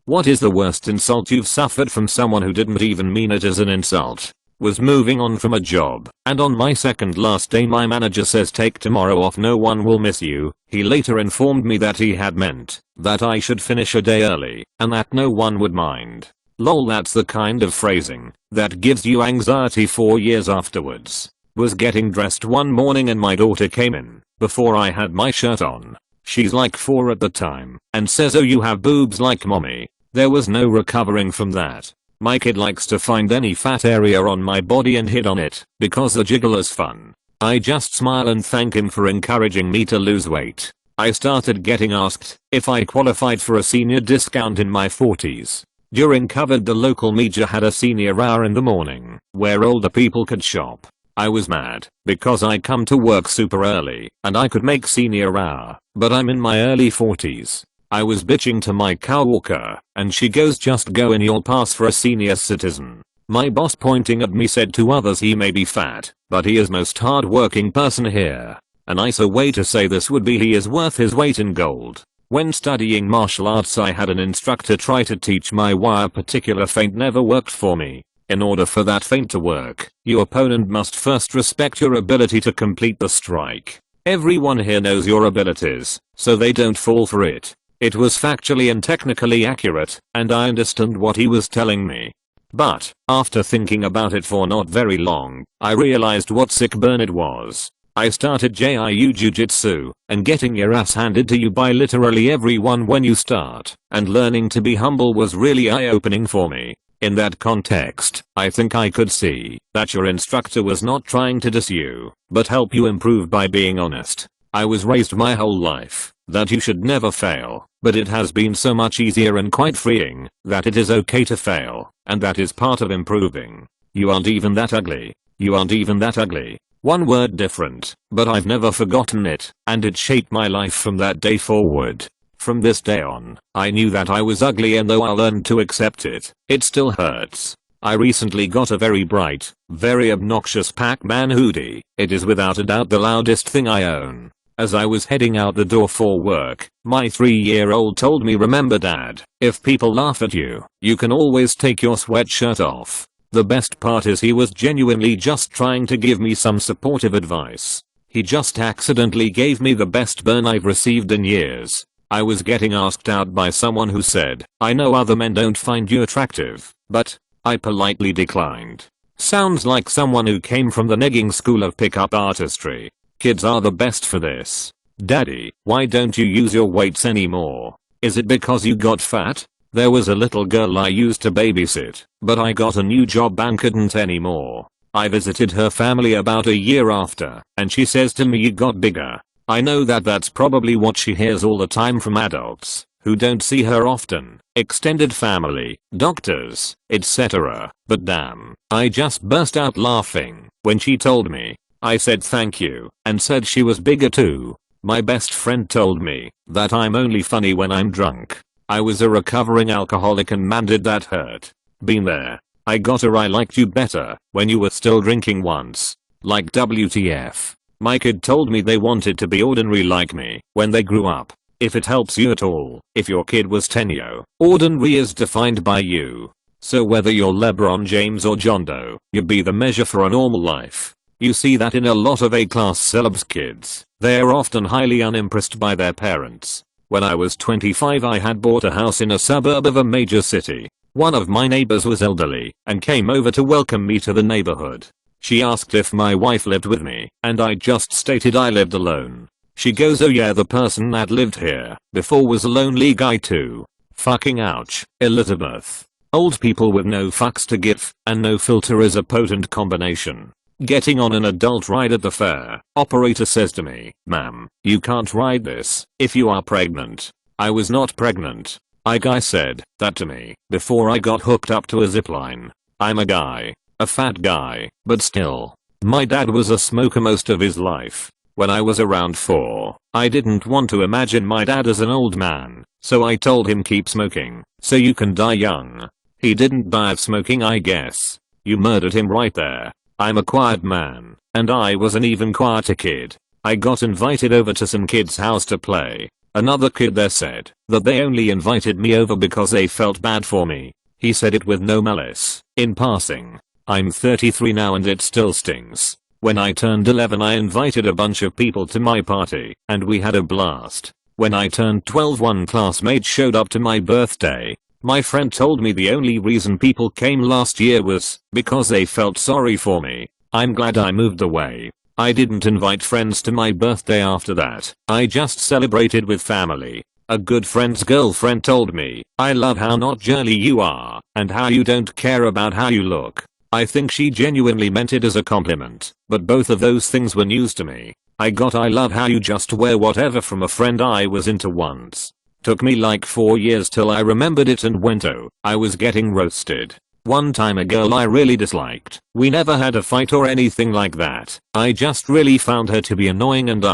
What is the worst insult you've suffered from someone who didn't even mean it as an insult? Was moving on from a job, and on my second last day my manager says take tomorrow off, no one will miss you. He later informed me that he had meant that I should finish a day early and that no one would mind. Lol, that's the kind of phrasing that gives you anxiety 4 years afterwards. Was getting dressed one morning and my daughter came in before I had my shirt on. She's like 4 at the time and says, "Oh, you have boobs like mommy." There was no recovering from that. My kid likes to find any fat area on my body and hit on it because the jiggle is fun. I just smile and thank him for encouraging me to lose weight. I started getting asked if I qualified for a senior discount in my 40s. During COVID, the local media had a senior hour in the morning where older people could shop. I was mad because I come to work super early and I could make senior hour, but I'm in my early 40s. I was bitching to my coworker and she goes, "Just go in, you'll pass for a senior citizen." My boss, pointing at me, said to others, "He may be fat, but he is most hard-working person here." A nicer way to say this would be he is worth his weight in gold. When studying martial arts, I had an instructor try to teach me why a particular feint never worked for me. In order for that feint to work, your opponent must first respect your ability to complete the strike. Everyone here knows your abilities, so they don't fall for it. It was factually and technically accurate, and I understood what he was telling me. But, after thinking about it for not very long, I realized what sick burn it was. I started JIU Jiu-Jitsu, and getting your ass handed to you by literally everyone when you start, and learning to be humble was really eye-opening for me. In that context, I think I could see that your instructor was not trying to diss you, but help you improve by being honest. I was raised my whole life that you should never fail, but it has been so much easier and quite freeing that it is okay to fail, and that is part of improving. You aren't even that ugly. You aren't even that ugly. One word different, but I've never forgotten it, and it shaped my life from that day forward. From this day on, I knew that I was ugly, and though I learned to accept it, it still hurts. I recently got a very bright, very obnoxious Pac-Man hoodie. It is without a doubt the loudest thing I own. As I was heading out the door for work, my 3-year-old told me, "Remember, Dad, if people laugh at you, you can always take your sweatshirt off." The best part is he was genuinely just trying to give me some supportive advice. He just accidentally gave me the best burn I've received in years. I was getting asked out by someone who said, "I know other men don't find you attractive, but..." I politely declined. Sounds like someone who came from the negging school of pickup artistry. Kids are the best for this. "Daddy, why don't you use your weights anymore? Is it because you got fat?" There was a little girl I used to babysit, but I got a new job and couldn't anymore. I visited her family about a year after, and she says to me, "You got bigger." I know that that's probably what she hears all the time from adults who don't see her often, extended family, doctors, etc. But damn, I just burst out laughing when she told me. I said thank you, and said she was bigger too. My best friend told me that I'm only funny when I'm drunk. I was a recovering alcoholic, and man did that hurt. Been there. I got a "I liked you better when you were still drinking" once. Like WTF. My kid told me they wanted to be ordinary like me when they grew up. If it helps you at all, if your kid was 10, ordinary is defined by you. So whether you're LeBron James or John Doe, you'd be the measure for a normal life. You see that in a lot of A-class celebs kids. They are often highly unimpressed by their parents. When I was 25, I had bought a house in a suburb of a major city. One of my neighbors was elderly and came over to welcome me to the neighborhood. She asked if my wife lived with me, and I just stated I lived alone. She goes, "Oh yeah, the person that lived here before was a lonely guy too." Fucking ouch, Elizabeth. Old people with no fucks to give and no filter is a potent combination. Getting on an adult ride at the fair, operator says to me, "Ma'am, you can't ride this if you are pregnant." I was not pregnant. A guy said that to me before I got hooked up to a zipline. I'm a guy. A fat guy, but still. My dad was a smoker most of his life. When I was around 4, I didn't want to imagine my dad as an old man, so I told him, "Keep smoking, so you can die young." He didn't die of smoking, I guess. You murdered him right there. I'm a quiet man, and I was an even quieter kid. I got invited over to some kid's house to play. Another kid there said that they only invited me over because they felt bad for me. He said it with no malice. In passing, I'm 33 now and it still stings. When I turned 11 I invited a bunch of people to my party and we had a blast. When I turned 12 one classmate showed up to my birthday. My friend told me the only reason people came last year was because they felt sorry for me. I'm glad I moved away. I didn't invite friends to my birthday after that. I just celebrated with family. A good friend's girlfriend told me, I love how not girly you are, and how you don't care about how you look. I think she genuinely meant it as a compliment, but both of those things were news to me. I got I love how you just wear whatever from a friend I was into once. Took me like 4 years till I remembered it and went oh, I was getting roasted. One time a girl I really disliked. We never had a fight or anything like that. I just really found her to be annoying and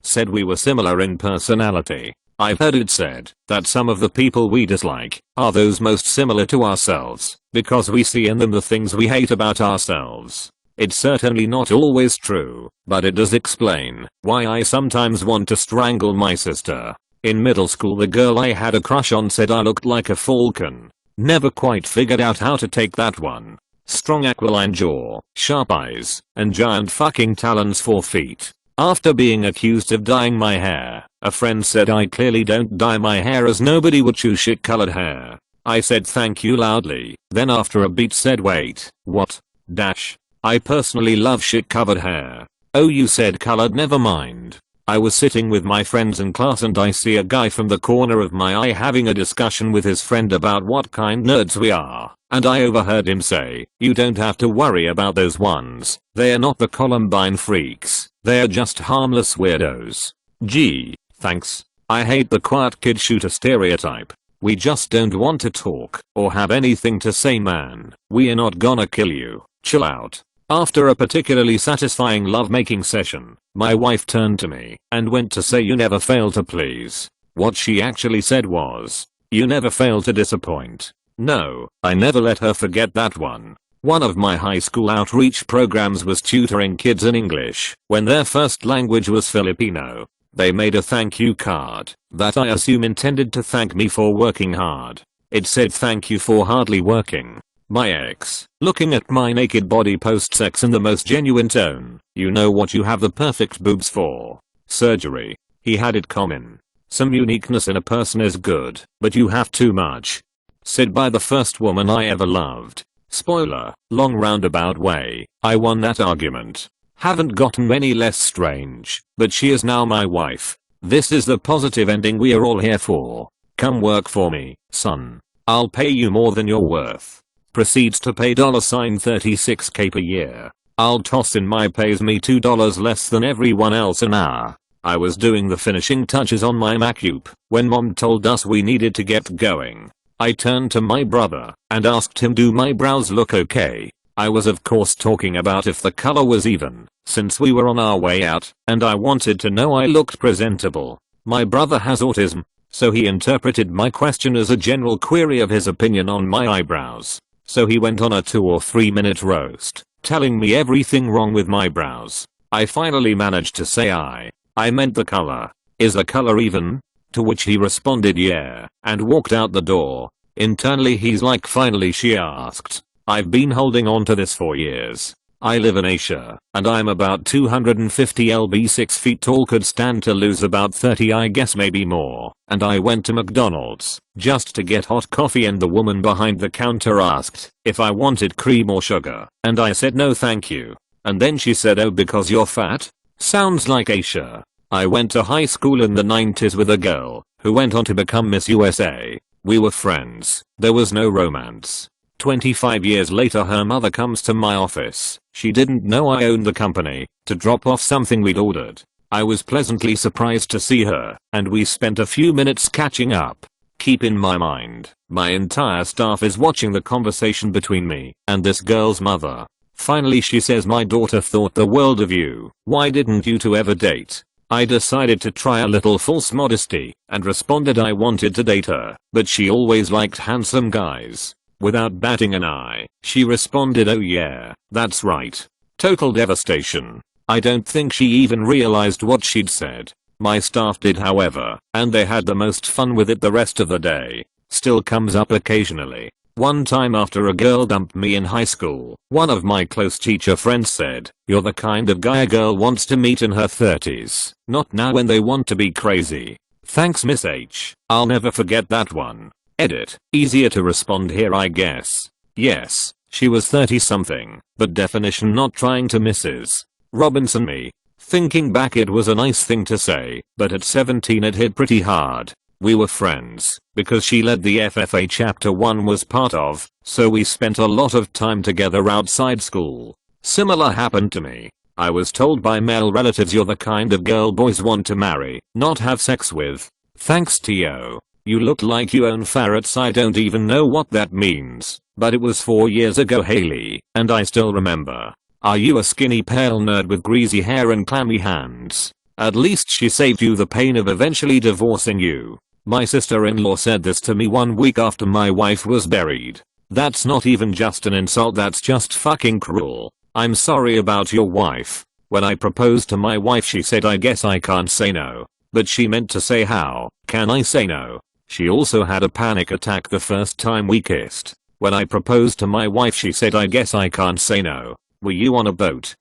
said we were similar in personality. I've heard it said that some of the people we dislike are those most similar to ourselves because we see in them the things we hate about ourselves. It's certainly not always true, but it does explain why I sometimes want to strangle my sister. In middle school the girl I had a crush on said I looked like a falcon. Never quite figured out how to take that one. Strong aquiline jaw, sharp eyes, and giant fucking talons for feet. After being accused of dyeing my hair, a friend said I clearly don't dye my hair as nobody would choose shit colored hair. I said thank you loudly, then after a beat said wait, what? Dash. I personally love shit covered hair. Oh you said colored, never mind. I was sitting with my friends in class and I see a guy from the corner of my eye having a discussion with his friend about what kind nerds we are, and I overheard him say, you don't have to worry about those ones, they are not the Columbine freaks, they are just harmless weirdos. Gee, thanks. I hate the quiet kid shooter stereotype. We just don't want to talk or have anything to say man, we are not gonna kill you, chill out. After a particularly satisfying lovemaking session, my wife turned to me and went to say you never fail to please. What she actually said was, you never fail to disappoint. No, I never let her forget that one. One of my high school outreach programs was tutoring kids in English when their first language was Filipino. They made a thank you card that I assume intended to thank me for working hard. It said thank you for hardly working. My ex, looking at my naked body post-sex in the most genuine tone, you know what you have the perfect boobs for. Surgery. He had it common. Some uniqueness in a person is good, but you have too much. Said by the first woman I ever loved. Spoiler, long roundabout way, I won that argument. Haven't gotten any less strange, but she is now my wife. This is the positive ending we are all here for. Come work for me, son. I'll pay you more than you're worth. Proceeds to pay $36k per year. I'll toss in my pays me $2 less than everyone else an hour. I was doing the finishing touches on my Macup when mom told us we needed to get going. I turned to my brother and asked him do my brows look okay. I was of course talking about if the color was even, since we were on our way out, and I wanted to know I looked presentable. My brother has autism, so he interpreted my question as a general query of his opinion on my eyebrows. So he went on a 2 or 3 minute roast, telling me everything wrong with my brows. I finally managed to say I meant the color. Is the color even? To which he responded yeah, and walked out the door. Internally he's like finally she asked. I've been holding on to this for years. I live in Asia, and I'm about 250 lb 6 feet tall, could stand to lose about 30 I guess maybe more, and I went to McDonald's just to get hot coffee and the woman behind the counter asked if I wanted cream or sugar, and I said no thank you. And then she said oh because you're fat? Sounds like Asia. I went to high school in the 90s with a girl who went on to become Miss USA. We were friends. There was no romance. 25 years later her mother comes to my office. She didn't know I owned the company, to drop off something we'd ordered. I was pleasantly surprised to see her, and we spent a few minutes catching up. Keep in my mind, my entire staff is watching the conversation between me and this girl's mother. Finally she says my daughter thought the world of you. Why didn't you two ever date? I decided to try a little false modesty and responded I wanted to date her, but she always liked handsome guys. Without batting an eye, she responded oh yeah, that's right. Total devastation. I don't think she even realized what she'd said. My staff did however, and they had the most fun with it the rest of the day. Still comes up occasionally. One time after a girl dumped me in high school, one of my close teacher friends said, "You're the kind of guy a girl wants to meet in her 30s, not now when they want to be crazy." Thanks Miss H. I'll never forget that one. Edit. Easier to respond here I guess. Yes, she was 30 something, but definition not trying to Mrs. Robinson me. Thinking back it was a nice thing to say, but at 17 it hit pretty hard. We were friends, because she led the FFA chapter 1 was part of, so we spent a lot of time together outside school. Similar happened to me. I was told by male relatives you're the kind of girl boys want to marry, not have sex with. Thanks T.O. You look like you own ferrets. I don't even know what that means, but it was 4 years ago Haley, and I still remember. Are you a skinny pale nerd with greasy hair and clammy hands? At least she saved you the pain of eventually divorcing you. My sister-in-law said this to me 1 week after my wife was buried. That's not even just an insult, that's just fucking cruel. I'm sorry about your wife. When I proposed to my wife she said I guess I can't say no. But she meant to say how can I say no? She also had a panic attack the first time we kissed. When I proposed to my wife she said I guess I can't say no. Were you on a boat?